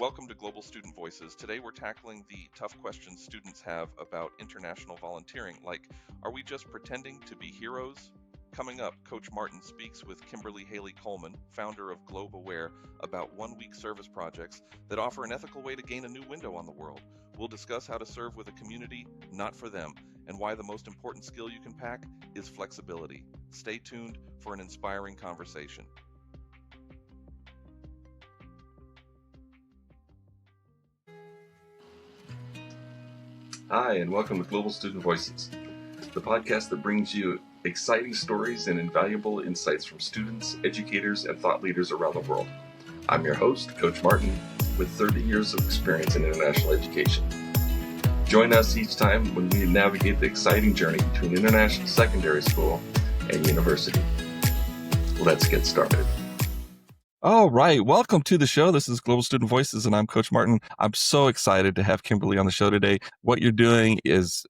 welcome to Global Student Voices. Today we're tackling the tough questions students have about international volunteering, like, are we just pretending to be heroes? Coming up, Coach Martin speaks with Kimberly Haley-Coleman, founder of Globe Aware, about one-week service projects that offer an ethical way to gain a new window on the world. We'll discuss how to serve with a community, not for them, and why the most important skill you can pack is flexibility. Stay tuned for an inspiring conversation. Hi, and welcome to Global Student Voices, the podcast that brings you exciting stories and invaluable insights from students, educators, and thought leaders around the world. I'm your host, Coach Martin, with 30 years of experience in international education. Join us each time when we navigate the exciting journey between international secondary school and university. Let's get started. All right. Welcome to the show. This is Global Student Voices, and I'm Coach Martin. I'm so excited to have Kimberly on the show today. What you're doing is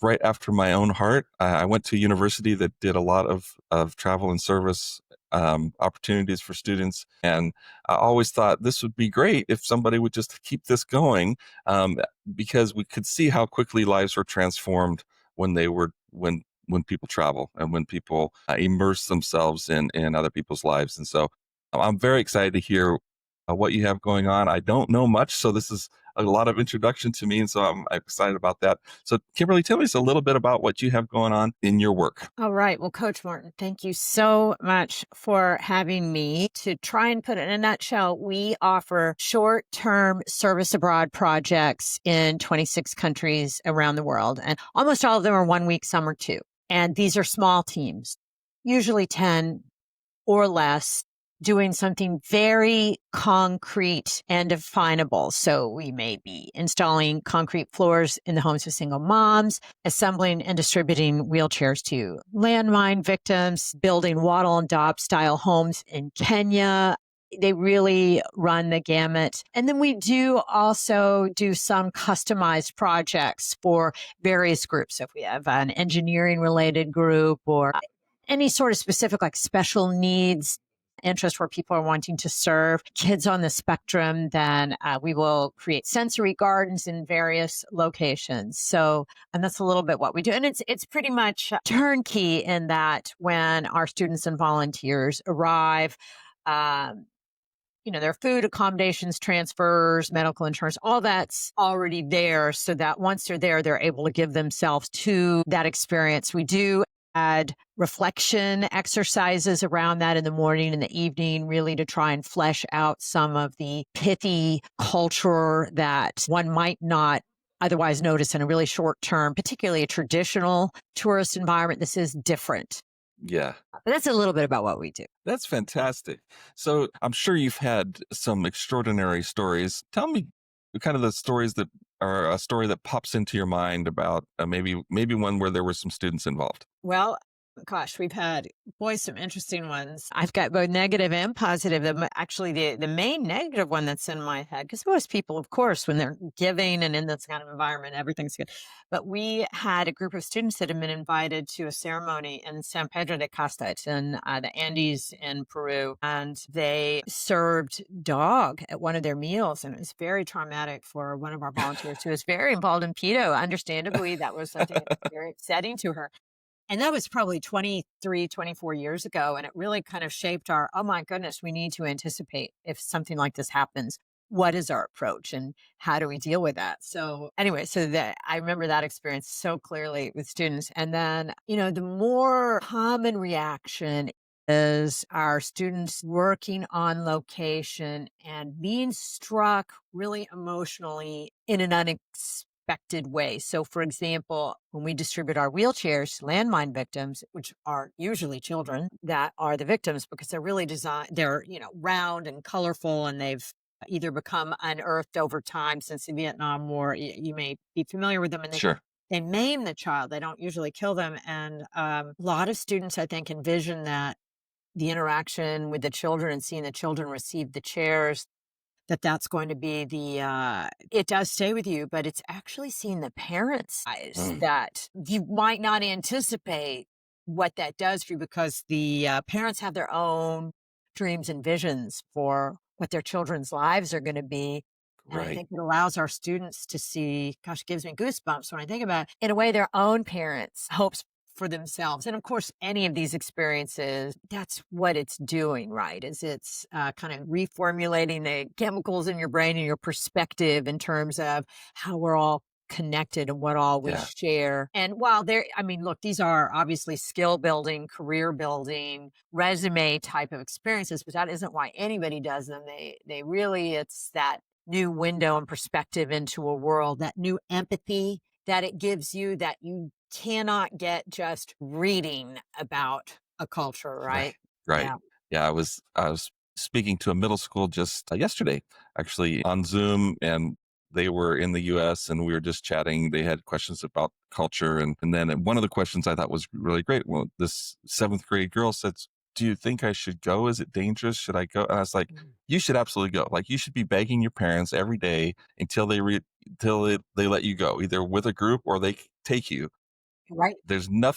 right after my own heart. I went to a university that did a lot of travel and service opportunities for students, and I always thought this would be great if somebody would just keep this going, because we could see how quickly lives were transformed when people travel and when people immerse themselves in other people's lives. And so I'm very excited to hear what you have going on. I don't know much, so this is a lot of introduction to me, and so I'm excited about that. So, Kimberly, tell us a little bit about what you have going on in your work. All right. Well, Coach Martin, thank you so much for having me. To try and put it in a nutshell, we offer short-term service abroad projects in 26 countries around the world, and almost all of them are 1 week, some are 2. And these are small teams, usually 10 or less, doing something very concrete and definable. So we may be installing concrete floors in the homes of single moms, assembling and distributing wheelchairs to landmine victims, building wattle and daub style homes in Kenya. They really run the gamut. And then we do also do some customized projects for various groups. So if we have an engineering related group or any sort of specific like special needs interest where people are wanting to serve kids on the spectrum, then we will create sensory gardens in various locations. So, and that's a little bit what we do. And it's pretty much turnkey in that when our students and volunteers arrive, their food, accommodations, transfers, medical insurance, all that's already there, so that once they're there, they're able to give themselves to that experience. We do add reflection exercises around that in the morning and the evening, really to try and flesh out some of the pithy culture that one might not otherwise notice in a really short term, particularly a traditional tourist environment. This is different. Yeah. But that's a little bit about what we do. That's fantastic. So I'm sure you've had some extraordinary stories. Tell me kind of the stories that are a story that pops into your mind about maybe one where there were some students involved. Well, gosh, we've had, some interesting ones. I've got both negative and positive. Actually, the main negative one that's in my head, because most people, of course, when they're giving and in this kind of environment, everything's good. But we had a group of students that had been invited to a ceremony in San Pedro de Castet in the Andes in Peru, and they served dog at one of their meals, and it was very traumatic for one of our volunteers who was very involved in pedo. Understandably, that was something that was very upsetting to her. And that was probably 23, 24 years ago. And it really kind of shaped our, oh my goodness, we need to anticipate if something like this happens. What is our approach and how do we deal with that? So anyway, I remember that experience so clearly with students. And then, the more common reaction is our students working on location and being struck really emotionally in an unexpected way. So, for example, when we distribute our wheelchairs to landmine victims, which are usually children that are the victims because they're really they're, round and colorful, and they've either become unearthed over time since the Vietnam War. You may be familiar with them. And Sure. They maim the child. They don't usually kill them. And a lot of students, I think, envision that the interaction with the children and seeing the children receive the chairs, that's going to be it does stay with you, but it's actually seeing the parents' eyes that you might not anticipate what that does for you, because the parents have their own dreams and visions for what their children's lives are going to be. And I Right. think it allows our students to see, gosh, it gives me goosebumps when I think about, in a way, their own parents' hopes for themselves. And of course, any of these experiences, that's what it's doing, right? Is it's kind of reformulating the chemicals in your brain and your perspective in terms of how we're all connected and what all we Yeah. share. And while look, these are obviously skill building, career building, resume type of experiences, but that isn't why anybody does them. They really, it's that new window and perspective into a world, that new empathy that it gives you that you cannot get just reading about a culture, Right. right? Right. Yeah. Yeah. I was speaking to a middle school just yesterday, actually on Zoom, and they were in the US and we were just chatting. They had questions about culture. And then one of the questions I thought was really great. Well, this seventh grade girl said, "Do you think I should go? Is it dangerous? Should I go?" And I was like, "You should absolutely go. Like, you should be begging your parents every day until they let you go, either with a group or they take you. Right. There's no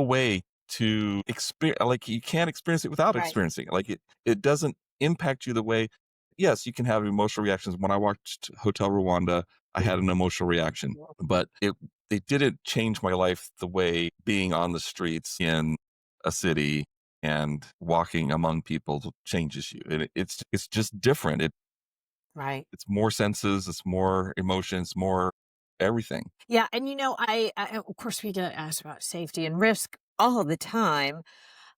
way to experience, like, you can't experience it without Right. experiencing it. Like, it doesn't impact you the way, yes, you can have emotional reactions. When I watched Hotel Rwanda, I had an emotional reaction, but it didn't change my life the way being on the streets in a city and walking among people changes you. It's just different. Right. It's more senses, it's more emotions, more everything. Yeah. And, of course, we get asked about safety and risk all the time.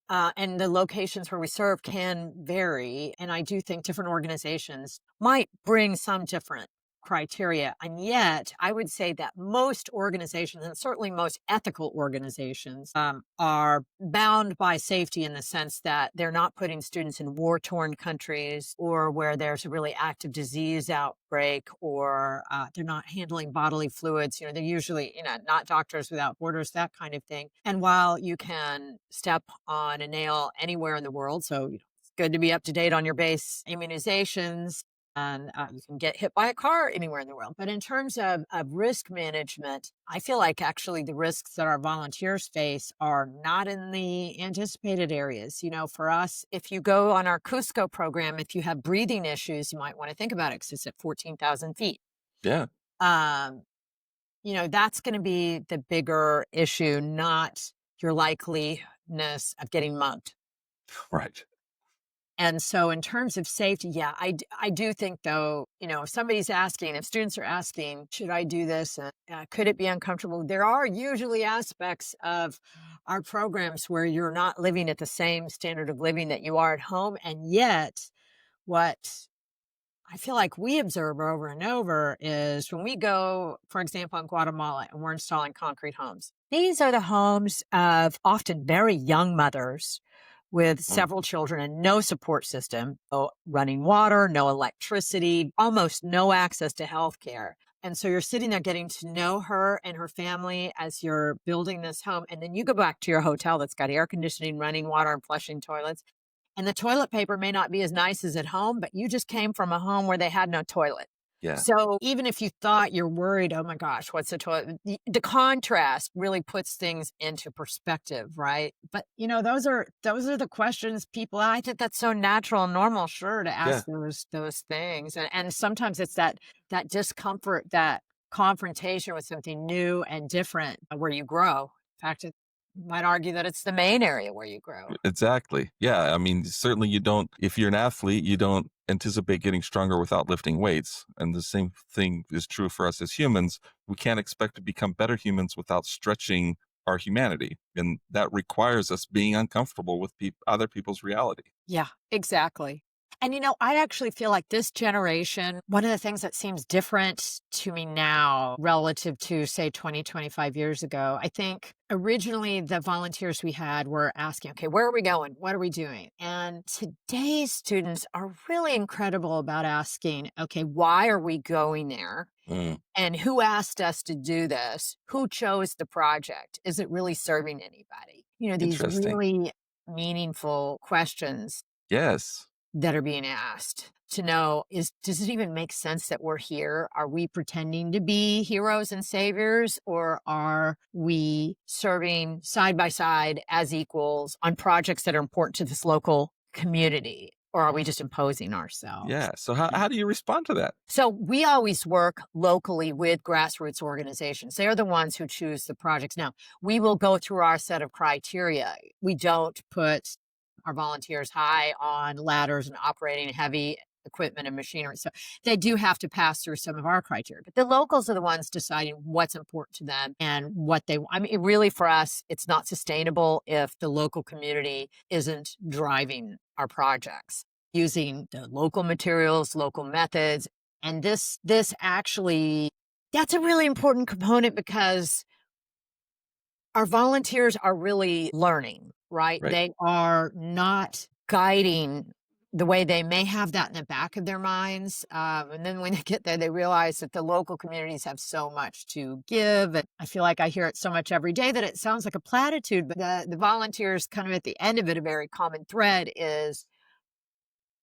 And the locations where we serve can vary. And I do think different organizations might bring some different criteria. And yet, I would say that most organizations, and certainly most ethical organizations, are bound by safety in the sense that they're not putting students in war torn countries or where there's a really active disease outbreak, or they're not handling bodily fluids. They're usually, not Doctors Without Borders, that kind of thing. And while you can step on a nail anywhere in the world, so it's good to be up to date on your base immunizations, and you can get hit by a car anywhere in the world. But in terms of risk management, I feel like actually the risks that our volunteers face are not in the anticipated areas. For us, if you go on our Cusco program, if you have breathing issues, you might want to think about it because it's at 14,000 feet. Yeah. Um, that's going to be the bigger issue, not your likeliness of getting mugged. Right. And so in terms of safety, yeah, I do think though, if somebody's asking, if students are asking, should I do this? And could it be uncomfortable? There are usually aspects of our programs where you're not living at the same standard of living that you are at home. And yet what I feel like we observe over and over is when we go, for example, in Guatemala and we're installing concrete homes. These are the homes of often very young mothers with Mm. several children and no support system, no running water, no electricity, almost no access to health care. And so you're sitting there getting to know her and her family as you're building this home. And then you go back to your hotel that's got air conditioning, running water, and flushing toilets. And the toilet paper may not be as nice as at home, but you just came from a home where they had no toilet. Yeah. So even if you thought you're worried, oh my gosh, what's the toilet? The contrast really puts things into perspective, right? But those are the questions people. I think that's so natural and normal, sure, to Yeah. ask those things, and sometimes it's that discomfort, that confrontation with something new and different, where you grow. In fact, you might argue that it's the main area where you grow. Exactly. Yeah. I mean, certainly if you're an athlete, you don't anticipate getting stronger without lifting weights. And the same thing is true for us as humans. We can't expect to become better humans without stretching our humanity. And that requires us being uncomfortable with other people's reality. Yeah, exactly. And I actually feel like this generation, one of the things that seems different to me now relative to, say, 20, 25 years ago, I think originally the volunteers we had were asking, okay, where are we going? What are we doing? And today's students are really incredible about asking, okay, why are we going there? Mm. And who asked us to do this? Who chose the project? Is it really serving anybody? These Interesting. really meaningful questions Yes. that are being asked to know does it even make sense that we're here? Are we pretending to be heroes and saviors, or are we serving side by side as equals on projects that are important to this local community, or are we just imposing ourselves? Yeah. So how do you respond to that? So we always work locally with grassroots organizations. They're the ones who choose the projects. Now, we will go through our set of criteria. We don't put our volunteers high on ladders and operating heavy equipment and machinery. So they do have to pass through some of our criteria. But the locals are the ones deciding what's important to them and what they, I mean, really for us, it's not sustainable if the local community isn't driving our projects, using the local materials, local methods. And this actually, that's a really important component because our volunteers are really learning, right? Right. They are not guiding the way they may have that in the back of their minds. And then when they get there, they realize that the local communities have so much to give. And I feel like I hear it so much every day that it sounds like a platitude, but the volunteers kind of at the end of it, a very common thread is,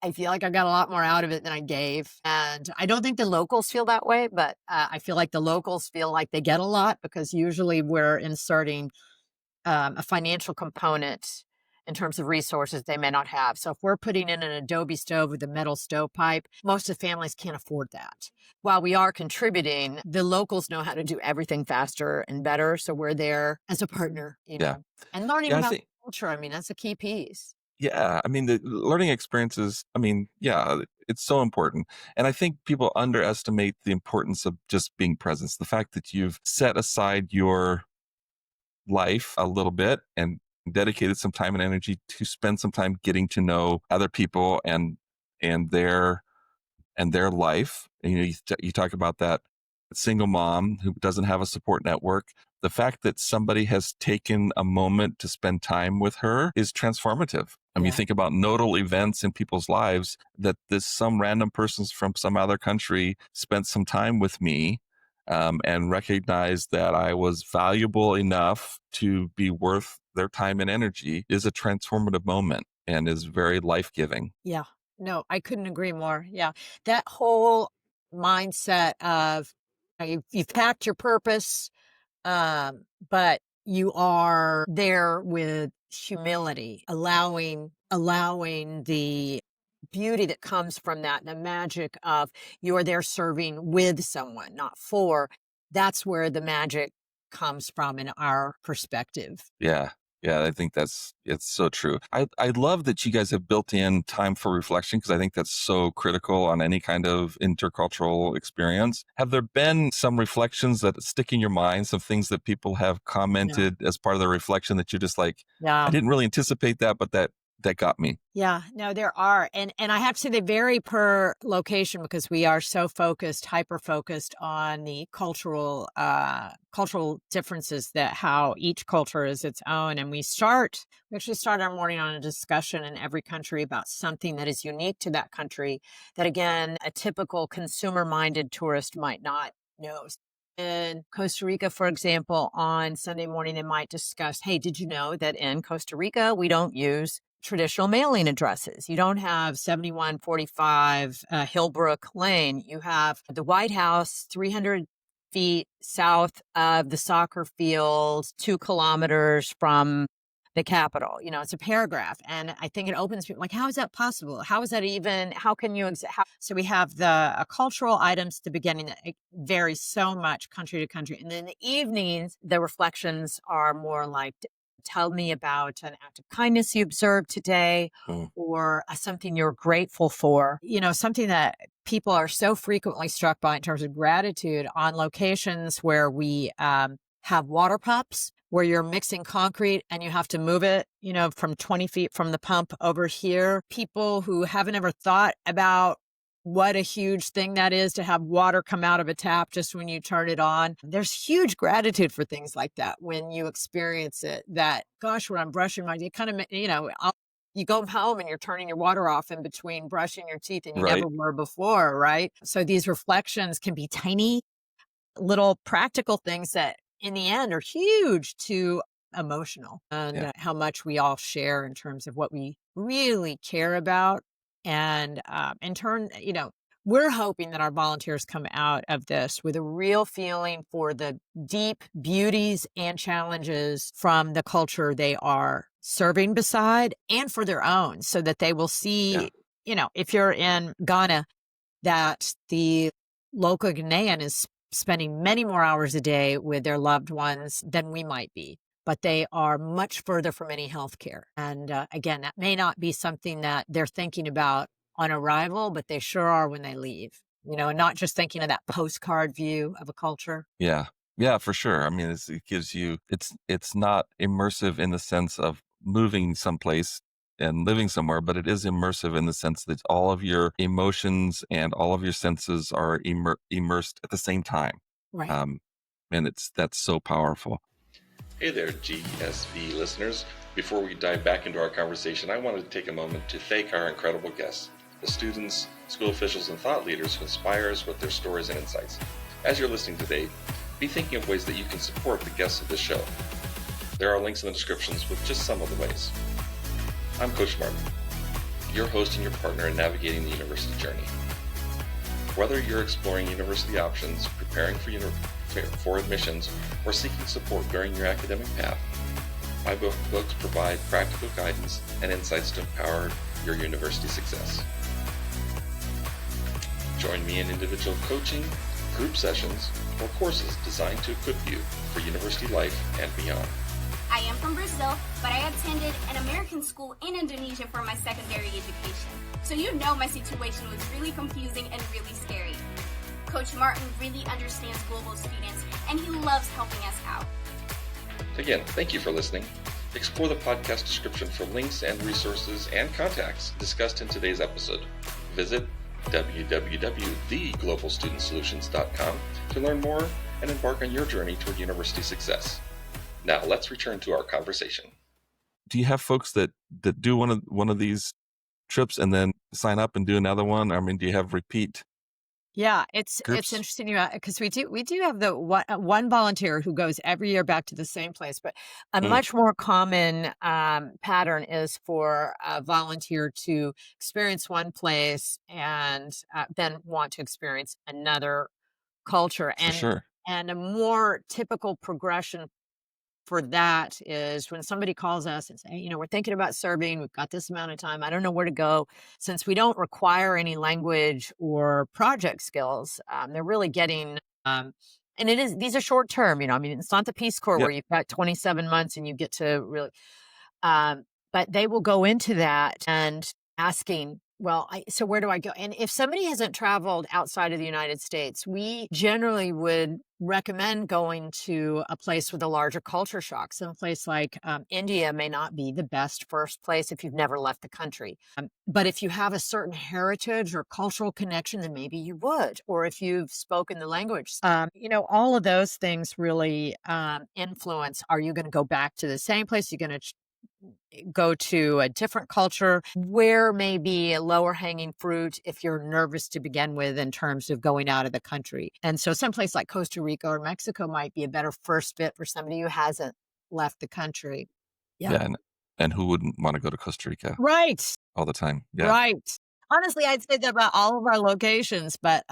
I feel like I got a lot more out of it than I gave. And I don't think the locals feel that way, but I feel like the locals feel like they get a lot because usually we're inserting a financial component in terms of resources they may not have. So if we're putting in an adobe stove with a metal stovepipe, most of the families can't afford that. While we are contributing, the locals know how to do everything faster and better. So we're there as a partner, Yeah. and learning Yeah. I about think. culture. I mean, that's a key piece. Yeah, I mean, the learning experiences, I mean, yeah, it's so important. And I think people underestimate the importance of just being present. The fact that you've set aside your life a little bit and dedicated some time and energy to spend some time getting to know other people and their life. And, you talk about that single mom who doesn't have a support network. The fact that somebody has taken a moment to spend time with her is transformative. I mean, you Yeah. think about nodal events in people's lives that some random persons from some other country spent some time with me, and recognized that I was valuable enough to be worth their time and energy is a transformative moment and is very life-giving. Yeah. No, I couldn't agree more. Yeah. That whole mindset of you've packed your purpose, but you are there with humility, allowing the beauty that comes from that, the magic of you're there serving with someone, not for. That's where the magic comes from in our perspective. Yeah. Yeah, I think it's so true. I love that you guys have built in time for reflection because I think that's so critical on any kind of intercultural experience. Have there been some reflections that stick in your mind, some things that people have Yeah. commented as part of the reflection that you're just like, I Yeah. didn't really anticipate that, but that got me. Yeah, no, there are. And I have to say they vary per location because we are so focused, hyper focused on the cultural differences, that how each culture is its own. And we actually start our morning on a discussion in every country about something that is unique to that country that, again, a typical consumer minded tourist might not know. In Costa Rica, for example, on Sunday morning, they might discuss, hey, did you know that in Costa Rica, we don't use traditional mailing addresses? You don't have 7145 Hillbrook Lane. You have the White House 300 feet south of the soccer field, 2 kilometers from the Capitol. It's a paragraph. And I think it opens people like, how is that possible? How is that even, how can you, so we have the cultural items at the beginning that vary so much country to country. And then in the evenings, the reflections are more like, tell me about an act of kindness you observed today, or something you're grateful for. Something that people are so frequently struck by in terms of gratitude on locations where we have water pumps, where you're mixing concrete and you have to move it, from 20 feet from the pump over here. People who haven't ever thought about what a huge thing that is to have water come out of a tap just when you turn it on. There's huge gratitude for things like that when you experience it. That, gosh, when I'm brushing my teeth, kind of, you go home and you're turning your water off in between brushing your teeth, and you Right. never were before, right? So these reflections can be tiny, little practical things that in the end are huge to emotional, and Yeah. how much we all share in terms of what we really care about. And in turn, we're hoping that our volunteers come out of this with a real feeling for the deep beauties and challenges from the culture they are serving beside and for their own, so that they will see, if you're in Ghana, that the local Ghanaian is spending many more hours a day with their loved ones than we might be, but they are much further from any health care. And again, that may not be something that they're thinking about on arrival, but they sure are when they leave, and not just thinking of that postcard view of a culture. Yeah. Yeah, for sure. I mean, it gives you, it's not immersive in the sense of moving someplace and living somewhere, but it is immersive in the sense that all of your emotions and all of your senses are immersed at the same time. Right. And that's so powerful. Hey there, GSV listeners. Before we dive back into our conversation, I wanted to take a moment to thank our incredible guests, the students, school officials, and thought leaders who inspire us with their stories and insights. As you're listening today, be thinking of ways that you can support the guests of this show. There are links in the descriptions with just some of the ways. I'm Coach Martin, your host and your partner in navigating the university journey. Whether you're exploring university options, preparing for admissions, or seeking support during your academic path, my books provide practical guidance and insights to empower your university success. Join me in individual coaching, group sessions, or courses designed to equip you for university life and beyond. I am from Brazil, but I attended an American school in Indonesia for my secondary education. So my situation was really confusing and really scary. Coach Martin really understands global students, and he loves helping us out. Again, thank you for listening. Explore the podcast description for links and resources and contacts discussed in today's episode. Visit www.theglobalstudentsolutions.com to learn more and embark on your journey toward university success. Now, let's return to our conversation. Do you have folks that do one of these trips and then sign up and do another one? I mean, do you have repeat? Yeah, it's Groups? interesting because we do have the one volunteer who goes every year back to the same place, but a much more common pattern is for a volunteer to experience one place and then want to experience another culture. For sure. And a more typical progression for that is when somebody calls us and say, we're thinking about serving, we've got this amount of time, I don't know where to go. Since we don't require any language or project skills, they're really getting, and these are short term, it's not the Peace Corps where you've got 27 months and you get to really, but they will go into that and asking, so where do I go? And if somebody hasn't traveled outside of the United States, we generally would recommend going to a place with a larger culture shock. Some place like India may not be the best first place if you've never left the country. But if you have a certain heritage or cultural connection, then maybe you would. Or if you've spoken the language, all of those things really influence. Are you going to go back to the same place? You're going to go to a different culture? Where may be a lower hanging fruit if you're nervous to begin with in terms of going out of the country? And so someplace like Costa Rica or Mexico might be a better first fit for somebody who hasn't left the country. Yeah. And who wouldn't want to go to Costa Rica? Right. All the time. Yeah. Right. Honestly, I'd say that about all of our locations, but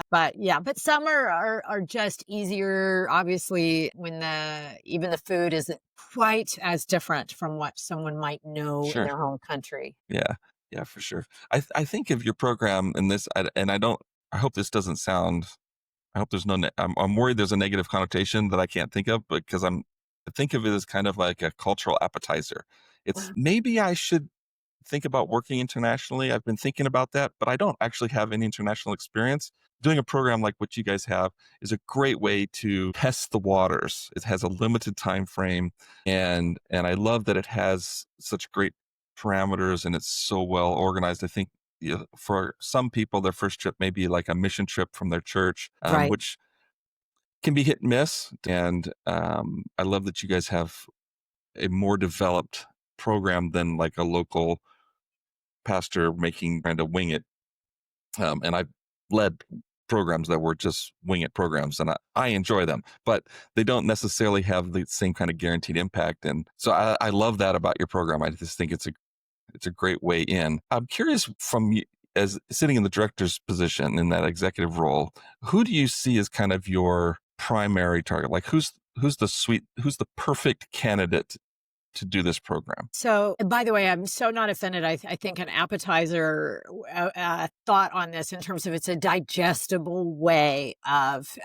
some are just easier. Obviously, when even the food isn't quite as different from what someone might know in their home country. Yeah, for sure. I think of your program in this, I hope this doesn't sound. I hope there's I'm worried there's a negative connotation that I can't think of, because I think of it as kind of like a cultural appetizer. It's maybe I should think about working internationally. I've been thinking about that, but I don't actually have any international experience. Doing a program like what you guys have is a great way to test the waters. It has a limited time frame, and I love that it has such great parameters and it's so well organized. I think for some people, their first trip may be like a mission trip from their church, which can be hit and miss. And I love that you guys have a more developed program than like a local pastor trying to wing it. And I've led programs that were just wing it programs, and I enjoy them, but they don't necessarily have the same kind of guaranteed impact. And so I love that about your program. I just think it's a great way in. I'm curious from you, as sitting in the director's position in that executive role, who do you see as kind of your primary target? Like who's the perfect candidate to do this program? So, and by the way, I'm so not offended. I think an appetizer thought on this in terms of it's a digestible way of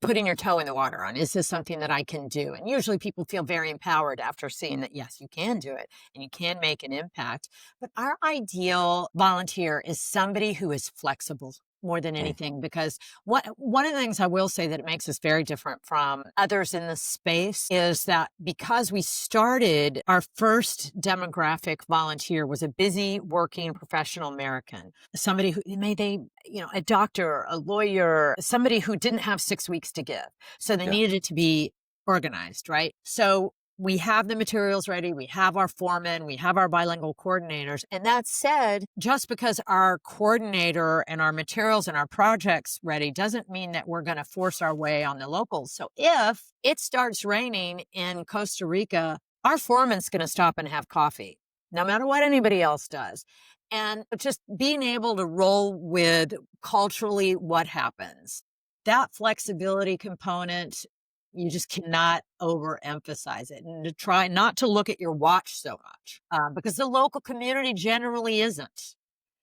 putting your toe in the water on, is this something that I can do? And usually people feel very empowered after seeing that, yes, you can do it and you can make an impact. But our ideal volunteer is somebody who is flexible more than anything, because one of the things I will say that it makes us very different from others in the space is that because we started, our first demographic volunteer was a busy working professional American, somebody who a doctor, a lawyer, somebody who didn't have 6 weeks to give. So they needed it to be organized, right? So we have the materials ready. We have our foremen. We have our bilingual coordinators. And that said, just because our coordinator and our materials and our projects ready doesn't mean that we're going to force our way on the locals. So if it starts raining in Costa Rica, our foreman's going to stop and have coffee, no matter what anybody else does. And just being able to roll with culturally what happens, that flexibility component, you just cannot overemphasize it, and to try not to look at your watch so much, because the local community generally isn't.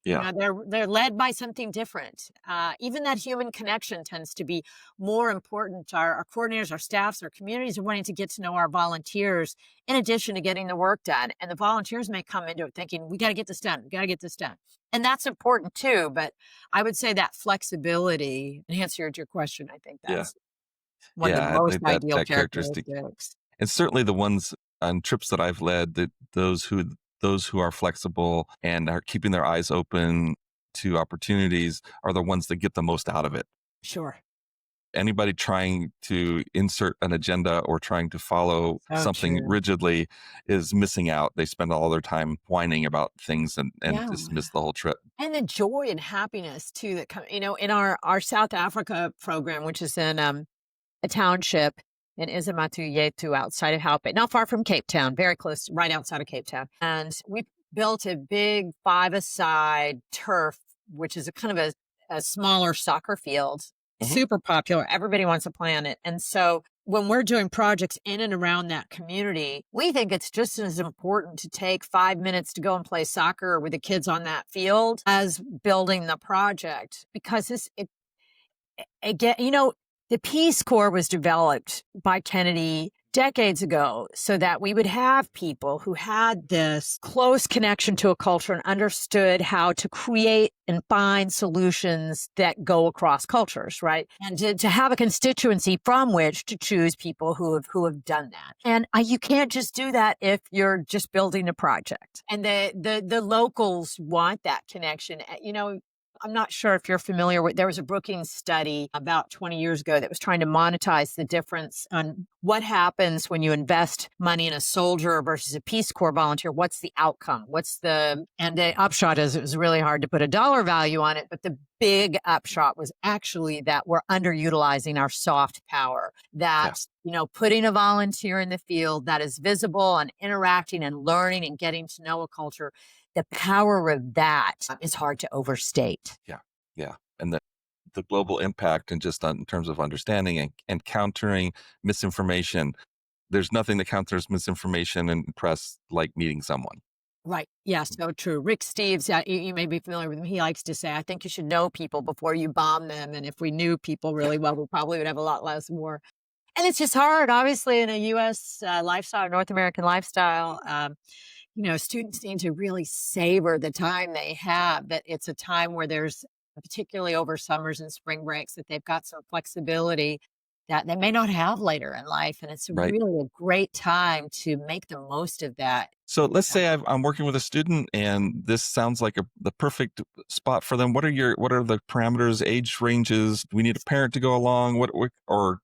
Yeah. They're led by something different. Even that human connection tends to be more important. Our coordinators, our staffs, our communities are wanting to get to know our volunteers in addition to getting the work done. And the volunteers may come into it thinking, we got to get this done. We got to get this done. And that's important too. But I would say that flexibility, in answer to your question, I think that's one of the I most think ideal that characteristic, characteristics. and certainly the ones on trips that I've led, that those who are flexible and are keeping their eyes open to opportunities are the ones that get the most out of it. Sure. Anybody trying to insert an agenda or trying to follow something rigidly is missing out. They spend all their time whining about things and just miss the whole trip. And the joy and happiness too that come, in our South Africa program, which is in a township in Izamatu-Yetu outside of Haupe, not far from Cape Town, very close, right outside of Cape Town. And we built a big 5-a-side turf, which is a kind of a smaller soccer field, super popular. Everybody wants to play on it. And so when we're doing projects in and around that community, we think it's just as important to take 5 minutes to go and play soccer with the kids on that field as building the project, because the Peace Corps was developed by Kennedy decades ago so that we would have people who had this close connection to a culture and understood how to create and find solutions that go across cultures, right? And to have a constituency from which to choose people who have done that. And you can't just do that if you're just building a project. And the locals want that connection. I'm not sure if you're familiar with, there was a Brookings study about 20 years ago that was trying to monetize the difference on what happens when you invest money in a soldier versus a Peace Corps volunteer. What's the outcome? And the upshot is it was really hard to put a dollar value on it, but the big upshot was actually that we're underutilizing our soft power, that, putting a volunteer in the field that is visible and interacting and learning and getting to know a culture, the power of that is hard to overstate. Yeah. And the global impact, and just in terms of understanding and countering misinformation, there's nothing that counters misinformation in press like meeting someone. Right. Yeah, so true. Rick Steves, you may be familiar with him. He likes to say, I think you should know people before you bomb them. And if we knew people really well, we probably would have a lot less war. And it's just hard, obviously, in a U.S. Lifestyle, North American lifestyle. Students need to really savor the time they have, that it's a time where there's, particularly over summers and spring breaks, that they've got some flexibility that they may not have later in life. And it's really a great time to make the most of that. So let's say I'm working with a student and this sounds like the perfect spot for them. What are the parameters, age ranges? Do we need a parent to go along? Or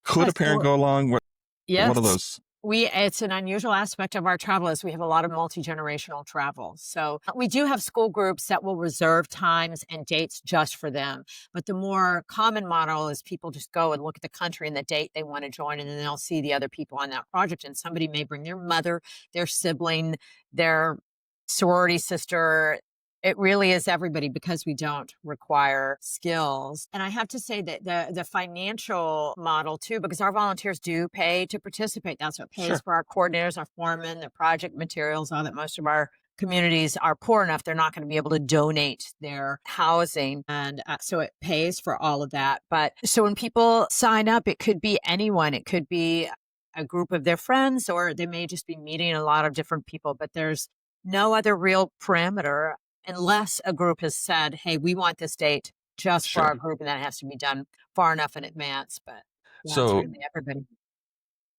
could a parent go along? What are those? It's an unusual aspect of our travel is we have a lot of multi-generational travel. So we do have school groups that will reserve times and dates just for them. But the more common model is people just go and look at the country and the date they want to join, and then they'll see the other people on that project. And somebody may bring their mother, their sibling, their sorority sister, It really is everybody because we don't require skills. And I have to say that the financial model too, because our volunteers do pay to participate. That's what pays Sure. for our coordinators, our foremen, the project materials, all that. Most of our communities are poor enough, they're not going to be able to donate their housing. And so it pays for all of that. But so when people sign up, it could be anyone. It could be a group of their friends, or they may just be meeting a lot of different people, but there's no other real parameter unless a group has said, hey, we want this date just for Sure. our group, and that has to be done far enough in advance. But yeah, it's So really everybody.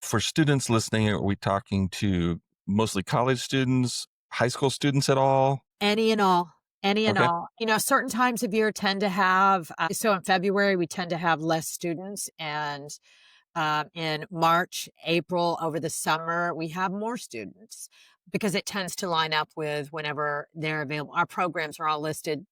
for students listening, are we talking to mostly college students, high school students at all? Any and all. Any and Okay. all. Certain times of year tend to have, so in February, we tend to have less students. And in March, April, over the summer, we have more students because it tends to line up with whenever they're available. Our programs are all listed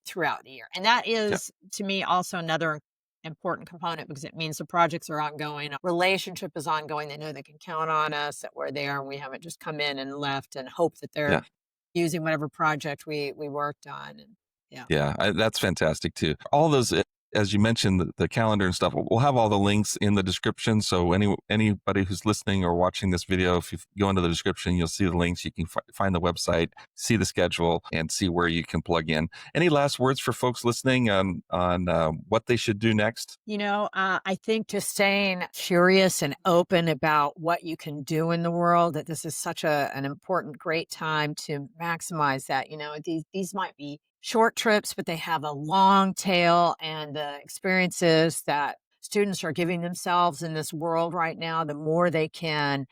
throughout the year. And that Yeah. is, to me, also another important component because it means the projects are ongoing. Relationship is ongoing. They know they can count on us, that we're there, and we haven't just come in and left and hope that they're Yeah. using whatever project we worked on. And yeah. Yeah, that's fantastic too. All those, as you mentioned, the calendar and stuff. We'll have all the links in the description. So anybody who's listening or watching this video, if you go into the description, you'll see the links. You can find the website, see the schedule, and see where you can plug in. Any last words for folks listening on what they should do next? I think just staying curious and open about what you can do in the world, that this is such an important, great time to maximize that. These might be short trips, but they have a long tail, and the experiences that students are giving themselves in this world right now, the more they can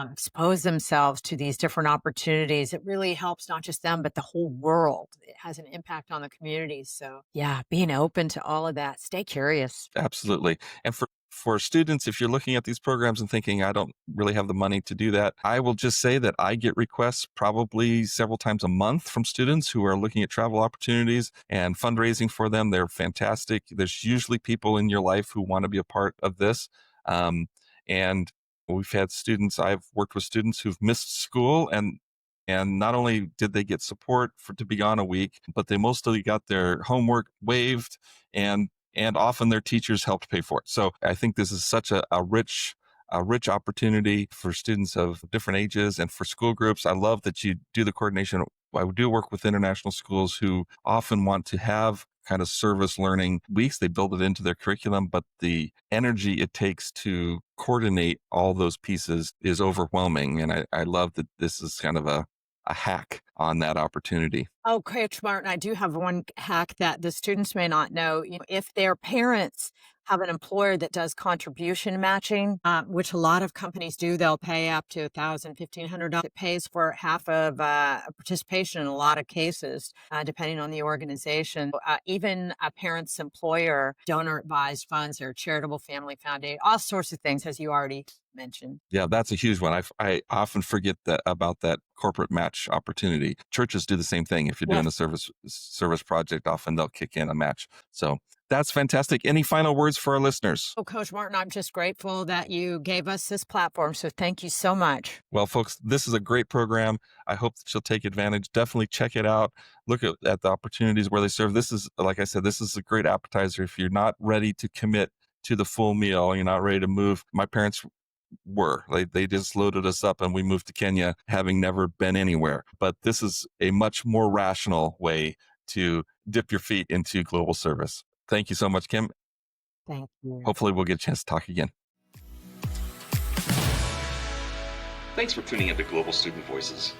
expose themselves to these different opportunities, it really helps not just them, but the whole world. It has an impact on the community. So yeah, being open to all of that, stay curious. Absolutely. And for students, if you're looking at these programs and thinking, I don't really have the money to do that, I will just say that I get requests probably several times a month from students who are looking at travel opportunities and fundraising for them. They're fantastic. There's usually people in your life who want to be a part of this. And we've had I've worked with students who've missed school, and not only did they get support to be gone a week, but they mostly got their homework waived, and often their teachers helped pay for it. So I think this is such a rich opportunity for students of different ages and for school groups. I love that you do the coordination. I do work with international schools who often want to have kind of service learning weeks. They build it into their curriculum, but the energy it takes to coordinate all those pieces is overwhelming. And I love that this is kind of a hack on that opportunity. Oh, Coach Martin, I do have one hack that the students may not know. If their parents have an employer that does contribution matching, which a lot of companies do, they'll pay up to $1,000, $1,500. It pays for half of participation in a lot of cases, depending on the organization. Even a parent's employer, donor advised funds or charitable family foundation, all sorts of things, as you already mentioned. Yeah, that's a huge one. I often forget about that corporate match opportunity. Churches do the same thing. If you're doing a service project, often they'll kick in a match. So that's fantastic. Any final words for our listeners? Oh, Coach Martin, I'm just grateful that you gave us this platform. So thank you so much. Well, folks, this is a great program. I hope that you'll take advantage. Definitely check it out. Look at the opportunities where they serve. This is, like I said, this is a great appetizer. If you're not ready to commit to the full meal, you're not ready to move. My parents they just loaded us up and we moved to Kenya, having never been anywhere. But this is a much more rational way to dip your feet into global service. Thank you so much, Kim. Thank you. Hopefully we'll get a chance to talk again. Thanks for tuning into Global Student Voices.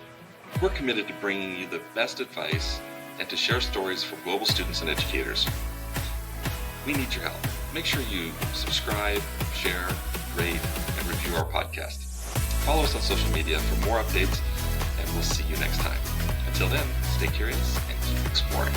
We're committed to bringing you the best advice and to share stories for global students and educators. We need your help. Make sure you subscribe, share, rate, and review our podcast. Follow us on social media for more updates, and we'll see you next time. Until then, stay curious and keep exploring.